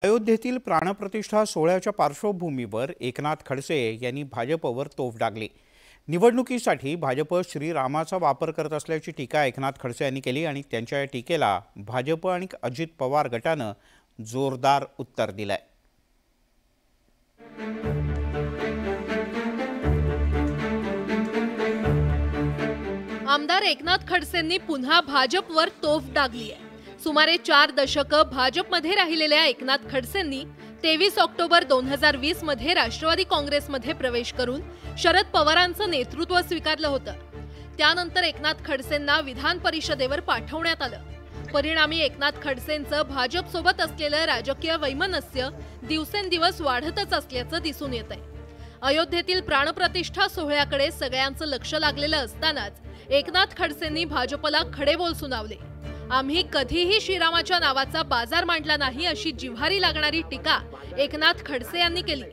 अयोध्येतील प्राणप्रतिष्ठा सोहळ्याच्या पार्श्वभूमीवर एकनाथ खडसे यांनी भाजपवर तोफ डागली। निवडणुकीसाठी भाजप श्रीरामाचा वापर करत असल्याची टीका एकनाथ खडसे यांनी केली आणि त्यांच्या या टीकेला भाजप आणि अजित पवार गटाने जोरदार उत्तर दिलंय। आमदार एकनाथ खडसेंनी पुन्हा भाजपवर तोफ डागली आहे। सुमारे 4 दशक भाजपमध्ये राहिलेल्या एकनाथ खडसेंनी 23 ऑक्टोबर 2020 मध्ये राष्ट्रवादी काँग्रेसमध्ये प्रवेश करून शरद पवारांचं नेतृत्व स्वीकारलं होतं। त्यानंतर एकनाथ खडसेंना विधान परिषदेवर पाठवण्यात आलं। परिणामी एकनाथ खडसेंचं भाजपसोबत असलेलं राजकीय वैमनस्य दिवसेंदिवस वाढतच असल्याचं दिसून येतंय। अयोध्येतील प्राणप्रतिष्ठा सोहळ्याकडे सगळ्यांचं लक्ष लागलेलं असतानाच एकनाथ खडसेंनी भाजपला खडेबोल सुनावले। आम्ही कधीही श्रीरामाच्या नावाचा बाजार मांडला नाही अशी जिव्हारी लागणारी टीका एकनाथ खडसे यांनी केली।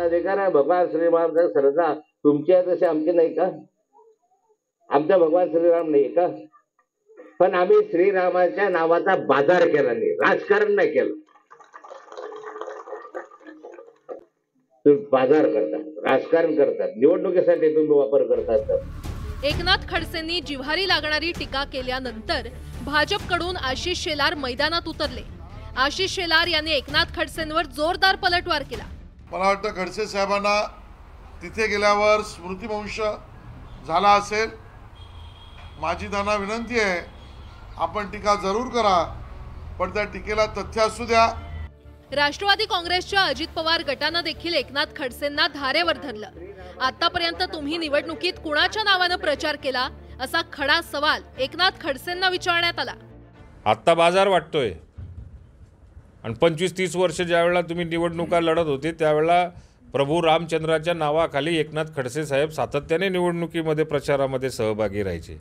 अधिकार आहे भगवान श्रीराम श्रद्धा तुमच्या तसे आमचे नाही का? आमचा भगवान श्रीराम नाही का? पण आम्ही श्रीरामाच्या नावाचा बाजार केला नाही, राजकारण नाही केलं। तुम्ही बाजार करतात, राजकारण करतात, निवडणुकीसाठी तुम्ही वापर करतात। एकनाथ खडसेंनी जिव्हारी लागणारी टीका केल्यानंतर भाजपकडून आशिष शेलार मैदानात उतरले। आशिष शेलार यांनी एकनाथ खडसेंवर जोरदार पलटवार केला। मला वाटतं खडसे साहेबांना तिथे गेल्यावर स्मृतिभ्रंश झाला असेल। माझी त्यांना विनंती आहे, आपण टीका जरूर करा, पण त्या टीकेला तथ्य असू द्या। राष्ट्रवादी काँग्रेसच्या अजित पवार गटाने देखील एकनाथ खडसेंना धारेवर धरलं। आतापर्यंत तुम्ही निवडणुकीत कुणाच्या नावाने प्रचार केला असा खडा सवाल एकनाथ खडसेंना विचारण्यात आला। आत्ता बाजार वाटतोय आणि 25-30 वर्ष ज्यावेळेला तुम्ही निवडणुका लढत होते त्यावेळेला प्रभू रामचंद्राच्या नावाखाली एकनाथ खडसे साहेब सातत्याने निवडणुकीमध्ये प्रचारामध्ये सहभागी राहायचे।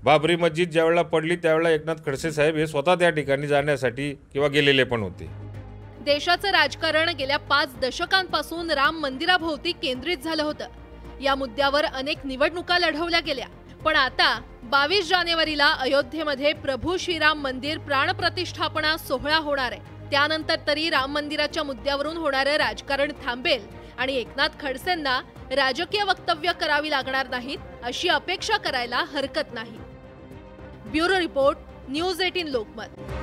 बाबरी मस्जिद ज्यावेळेला पडली त्यावेळेला एकनाथ खडसे साहेब हे स्वतः त्या ठिकाणी जाण्यासाठी किंवा गेलेले पण होते। देशाचं राजकारण गेल्या 5 दशकांपासून राम मंदिराभोवती केंद्रित झालं होतं। या मुद्द्यावर अनेक निवडणुका लढवल्या गेल्या, पण आता 22 जानेवारीला अयोध्येमध्ये प्रभू श्रीराम मंदिर प्राणप्रतिष्ठापना सोहळा होणार आहे। त्यानंतर तरी राम मंदिराच्या मुद्द्यावरून होणारं राजकारण थांबेल आणि एकनाथ खडसेंना राजकीय वक्तव्य करावी लागणार नाहीत अशी अपेक्षा करायला हरकत नाही। Bureau report, news 18 Lokmat.